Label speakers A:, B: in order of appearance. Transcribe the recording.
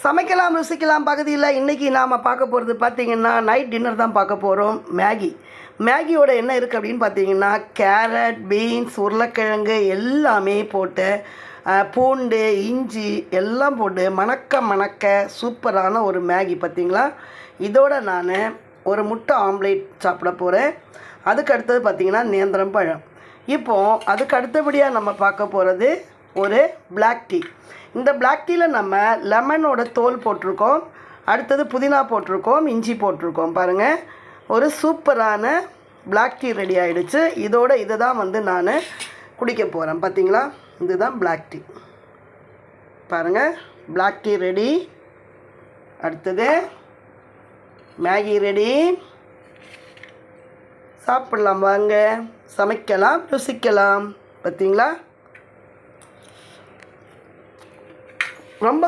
A: சமைக்கலாம் ருசிக்கலாம் பகுதியில் இன்றைக்கி நாம் பார்க்க போகிறது பார்த்திங்கன்னா நைட் டின்னர் தான் பார்க்க போகிறோம். மேகியோட என்ன இருக்குது அப்படின்னு பார்த்தீங்கன்னா கேரட், பீன்ஸ், உருளைக்கிழங்கு எல்லாமே போட்டு பூண்டு, இஞ்சி எல்லாம் போட்டு மணக்க சூப்பரான ஒரு மேகி பார்த்திங்களா. இதோட நான் ஒரு முட்டை ஆம்லேட் சாப்பிட போகிறேன். அதுக்கு அடுத்தது பார்த்திங்கன்னா நேந்திரம் பழம். இப்போது அதுக்கு அடுத்தபடியாக நம்ம பார்க்க போகிறது ஒரு பிளாக் டீ. இந்த பிளாக் டீயில் நம்ம லெமனோட தோல் போட்டிருக்கோம், அடுத்தது புதினா போட்டிருக்கோம், இஞ்சி போட்டிருக்கோம். பாருங்கள், ஒரு சூப்பரான பிளாக் டீ ரெடி ஆகிடுச்சு. இதோட இதை தான் நான் குடிக்க போகிறேன். பார்த்திங்களா, இதுதான் பிளாக் டீ. பாருங்கள், பிளாக் டீ ரெடி. அடுத்தது மேகி ரெடி. சாப்பிட்லாம் வாங்க, சமைக்கலாம் ருசிக்கலாம். பார்த்திங்களா, ரொம்ப